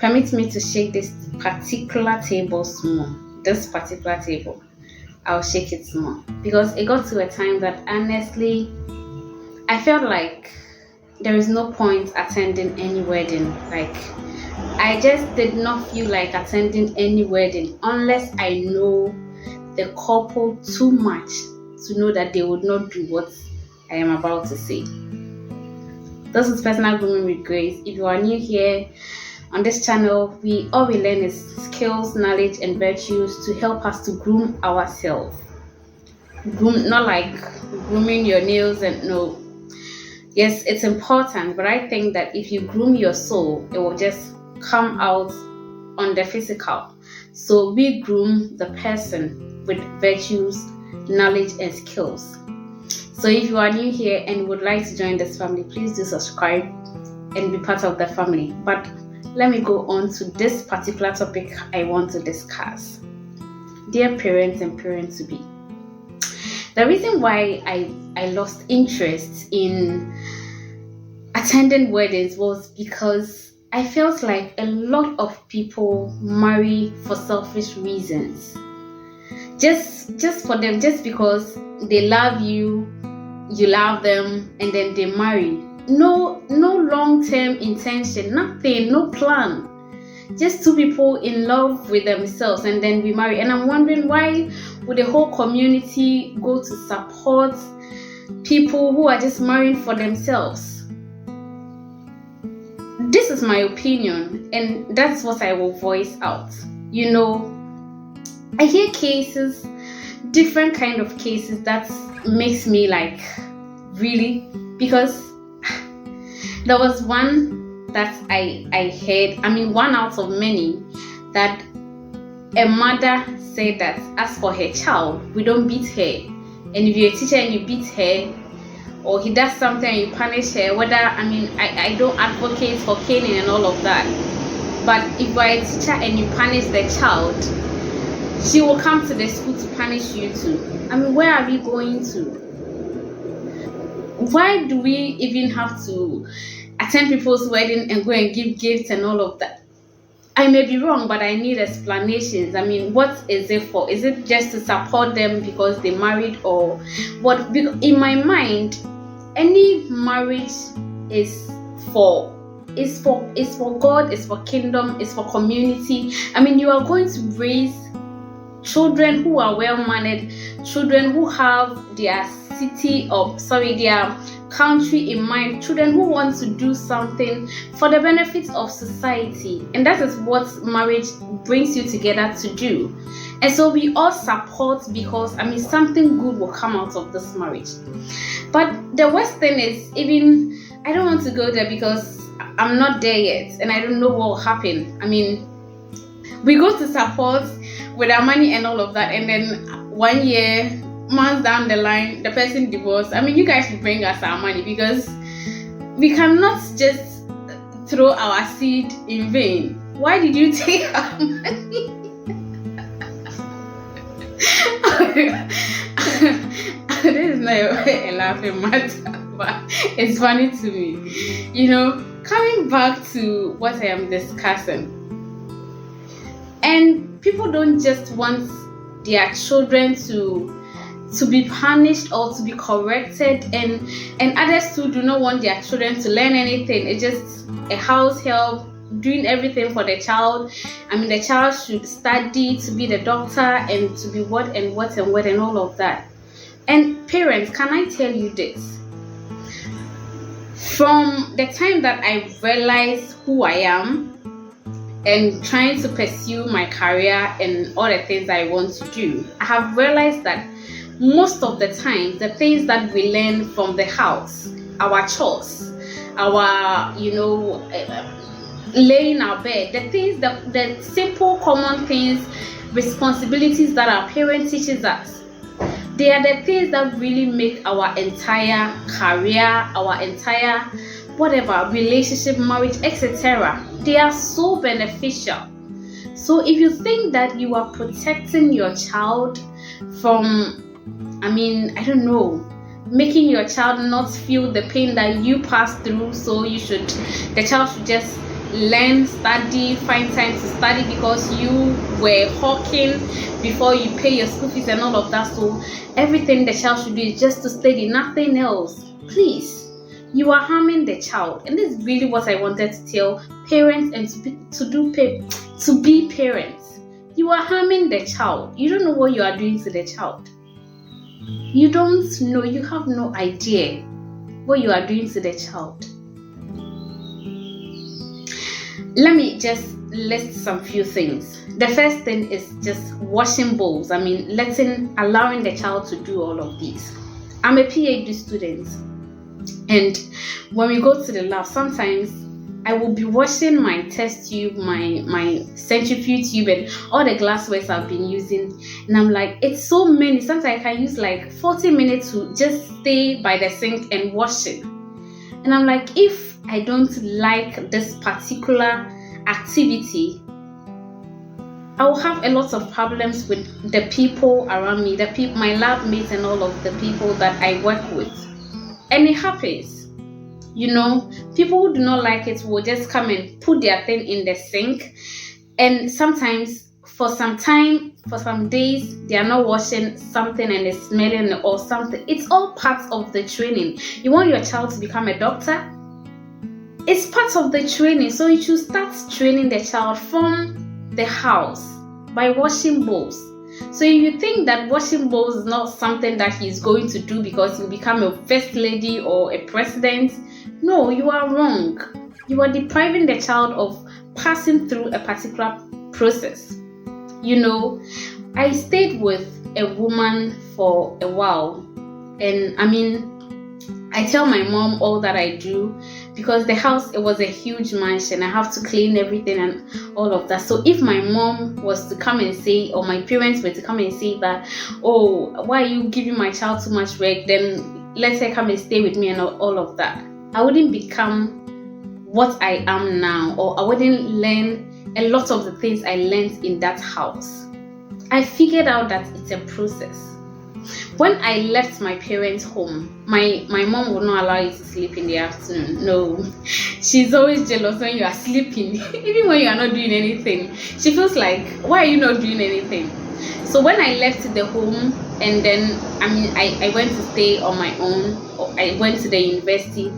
permit me to shake this particular table small. This particular table, I'll shake it small because it got to a time that honestly, I felt like there is no point attending any wedding. Like, I just did not feel like attending any wedding unless I know the couple too much to know that they would not do what I am about to say. This is Personal Grooming with Grace. If you are new here on this channel, all we learn is skills, knowledge, and virtues to help us to groom ourselves. Groom, not like grooming your nails and no. Yes, it's important, but I think that if you groom your soul, it will just come out on the physical. So we groom the person with virtues, knowledge, and skills. So if you are new here and would like to join this family, please do subscribe and be part of the family. But let me go on to this particular topic I want to discuss. Dear parents and parents-to-be. The reason why I lost interest in attending weddings was because I felt like a lot of people marry for selfish reasons. Just for them, just because they love you, you love them, and then they marry. No long-term intention, nothing, no plan. Just two people in love with themselves and then we marry. And I'm wondering, why would the whole community go to support people who are just marrying for themselves? This is my opinion, and that's what I will voice out. You know, I hear cases, different kind of cases that makes me like, really? Because there was one that I heard, one out of many, that a mother said that as for her child, we don't beat her. And if you're a teacher and you beat her, or he does something and you punish her, I don't advocate for caning and all of that. But if you're a teacher and you punish the child, she will come to the school to punish you too. Where are we going to? Why do we even have to attend people's wedding and go and give gifts and all of that? I may be wrong, but I need explanations. What is it for? Is it just to support them because they married, or what? In my mind, any marriage is for God, it's for kingdom, it's for community. You are going to raise children who are well-mannered, children who have their their country in mind, children who want to do something for the benefit of society. And that is what marriage brings you together to do. And so we all support because something good will come out of this marriage. But the worst thing is, even I don't want to go there because I'm not there yet and I don't know what will happen. We go to support with our money and all of that, and then 1 year, months down the line, the person divorced. You guys should bring us our money, because we cannot just throw our seed in vain. Why did you take our money? This is not a laughing matter, but it's funny to me. Coming back to what I am discussing, and people don't just want their children to be punished or to be corrected, and others too do not want their children to learn anything. It's just a house help doing everything for the child. The child should study to be the doctor and to be what and all of that. And parents, can I tell you this? From the time that I realized who I am and trying to pursue my career and all the things I want to do, I have realized that most of the time, the things that we learn from the house, our chores, our, laying our bed, the things, the simple common things, responsibilities that our parents teaches us, they are the things that really make our entire career, our entire whatever, relationship, marriage, etc. They are so beneficial. So if you think that you are protecting your child from, making your child not feel the pain that you pass through, so the child should just learn, study, find time to study because you were hawking before you pay your school fees and all of that. So everything the child should do is just to study, nothing else. Please, you are harming the child. And this is really what I wanted to tell parents and to be parents. You are harming the child. You don't know what you are doing to the child. You don't know, you have no idea what you are doing to the child. Let me just list some few things. The first thing is just washing bowls. Allowing the child to do all of these. I'm a PhD student, and when we go to the lab, sometimes I will be washing my test tube, my centrifuge tube, and all the glasswares I've been using. And I'm like, it's so many. Sometimes I can use like 40 minutes to just stay by the sink and wash it. And I'm like, if I don't like this particular activity, I will have a lot of problems with the people around me, my lab mates and all of the people that I work with. And it happens. People who do not like it will just come and put their thing in the sink. And sometimes, for some days, they are not washing something and it's smelling or something. It's all part of the training. You want your child to become a doctor? It's part of the training. So you should start training the child from the house by washing bowls. So if you think that washing bowls is not something that he's going to do because he'll become a first lady or a president, no, you are wrong. You are depriving the child of passing through a particular process. I stayed with a woman for a while, and I tell my mom all that I do because the house, it was a huge mansion. I have to clean everything and all of that. So if my mom was to come and say, or my parents were to come and say that, oh, why are you giving my child too much work? Then let her come and stay with me and all of that. I wouldn't become what I am now, or I wouldn't learn a lot of the things I learned in that house. I figured out that it's a process. When I left my parents' home, my mom would not allow you to sleep in the afternoon. No, she's always jealous when you are sleeping, even when you are not doing anything. She feels like, why are you not doing anything? So when I left the home, and then I went to stay on my own, or I went to the university,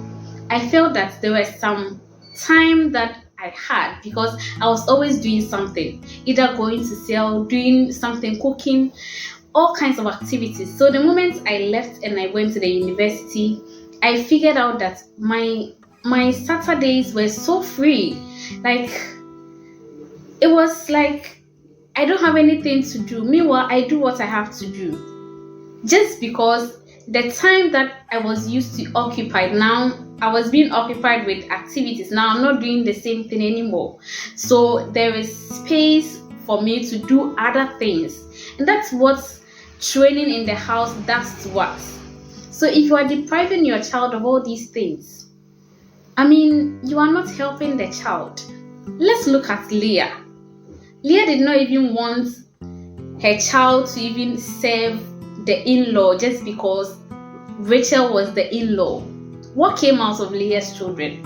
I felt that there was some time that I had because I was always doing something, either going to sell, doing something, cooking, all kinds of activities. So the moment I left and I went to the university, I figured out that my Saturdays were so free. Like, it was like I don't have anything to do. Meanwhile, I do what I have to do. Just because the time that I was used to occupied, now I was being occupied with activities. Now I'm not doing the same thing anymore. So there is space for me to do other things. And that's what training in the house does to us. So if you are depriving your child of all these things, you are not helping the child. Let's look at Leah. Leah did not even want her child to even serve the in-law just because Rachel was the in-law. What came out of Leah's children?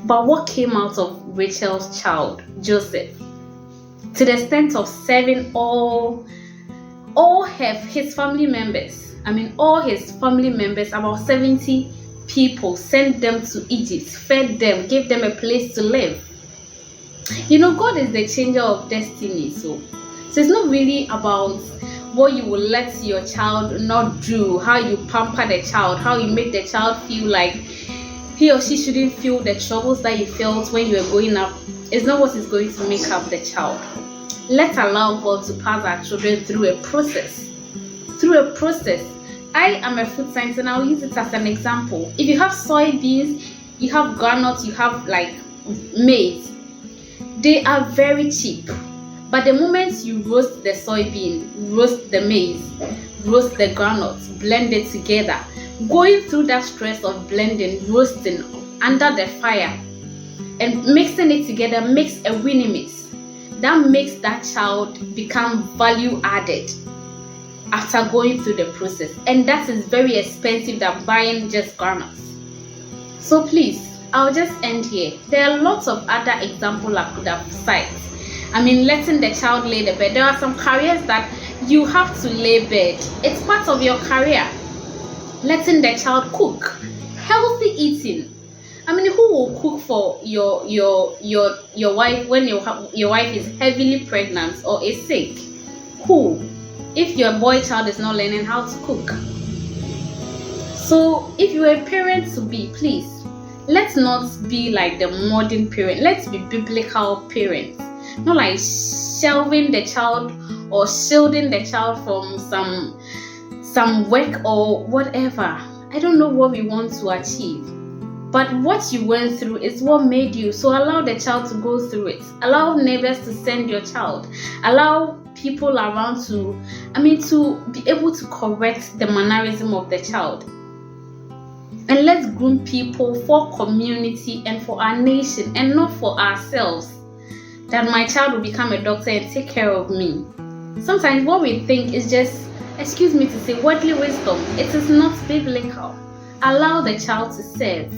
But what came out of Rachel's child, Joseph? To the extent of serving all his family members. All his family members, about 70 people, sent them to Egypt, fed them, gave them a place to live. God is the changer of destiny. So it's not really about what you will let your child not do, how you pamper the child, how you make the child feel like he or she shouldn't feel the troubles that you felt when you were growing up. It's not what is going to make up the child. Let's allow God to pass our children through a process. I am a food scientist, and I'll use it as an example. If you have soybeans, you have groundnuts, you have like maize, they are very cheap. But the moment you roast the soybean, roast the maize, roast the groundnuts, blend it together, going through that stress of blending, roasting under the fire, and mixing it together makes a winning mix. That makes that child become value added after going through the process. And that is very expensive than buying just groundnuts. So please, I'll just end here. There are lots of other examples I could have cited. I mean, letting the child lay the bed. There are some careers that you have to lay bed. It's part of your career. Letting the child cook. Healthy eating. I mean, who will cook for your wife when your wife is heavily pregnant or is sick? Who? If your boy child is not learning how to cook. So if you're a parent to be, please, let's not be like the modern parent. Let's be biblical parents. Not like shelving the child or shielding the child from some work or whatever. I don't know what we want to achieve. But what you went through is what made you. So allow the child to go through it. Allow neighbors to send your child. Allow people around to be able to correct the mannerism of the child. And let's groom people for community and for our nation and not for ourselves. That my child will become a doctor and take care of me. Sometimes what we think is just, excuse me to say, worldly wisdom. It is not biblical. Allow the child to serve.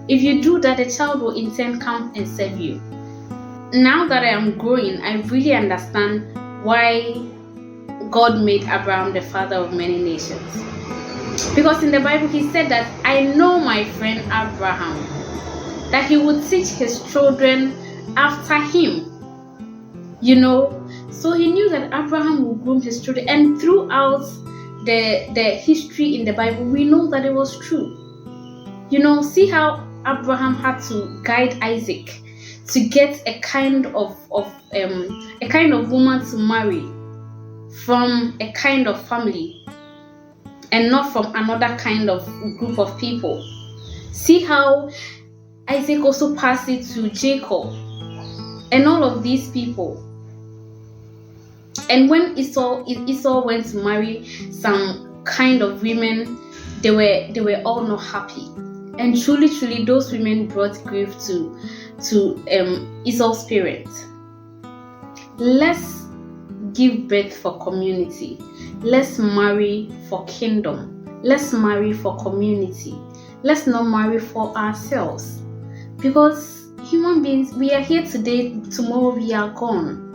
If you do that, the child will in turn come and serve you. Now that I am growing, I really understand why God made Abraham the father of many nations. Because in the Bible, he said that I know my friend Abraham, that he would teach his children after him. So he knew that Abraham would groom his children. And throughout the history in the Bible, we know that it was true. See how Abraham had to guide Isaac to get a kind of woman to marry from a kind of family and not from another kind of group of people. See how Isaac also passed it to Jacob and all of these people. And when Esau went to marry some kind of women, they were all not happy. And truly, those women brought grief to Esau's parents. Let's give birth for community. Let's marry for kingdom. Let's marry for community. Let's not marry for ourselves. Because human beings, we are here today, tomorrow we are gone.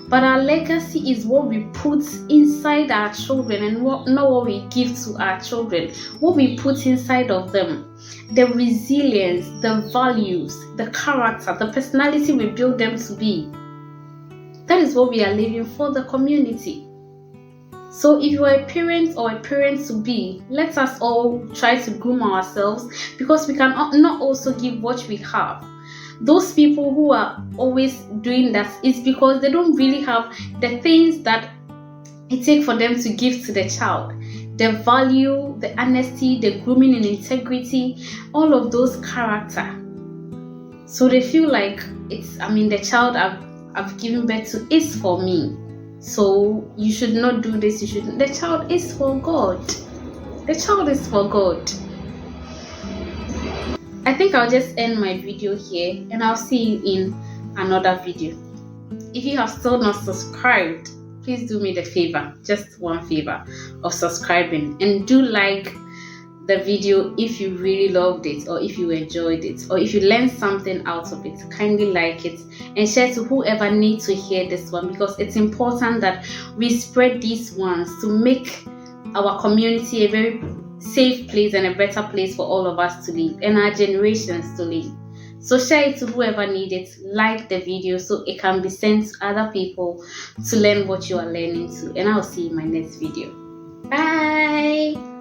But our legacy is what we put inside our children and not what we give to our children. What we put inside of them. The resilience, the values, the character, the personality we build them to be. That is what we are living for the community. So if you are a parent or a parent to be, let us all try to groom ourselves, because we can not also give what we have. Those people who are always doing that is because they don't really have the things that it takes for them to give to the child. The value, the honesty, the grooming and integrity, all of those character. So they feel like the child I've given birth to is for me. So you should not do this, the child is for God. The child is for God. I think I'll just end my video here and I'll see you in another video. If you have still not subscribed, please do me the favor, just one favor, of subscribing, and do like the video if you really loved it, or if you enjoyed it, or if you learned something out of it. Kindly like it and share to whoever needs to hear this one, because it's important that we spread these ones to make our community a very safe place and a better place for all of us to live and our generations to live. So share it to whoever needs it. Like the video so it can be sent to other people to learn what you are learning too. And I'll see you in my next video. Bye.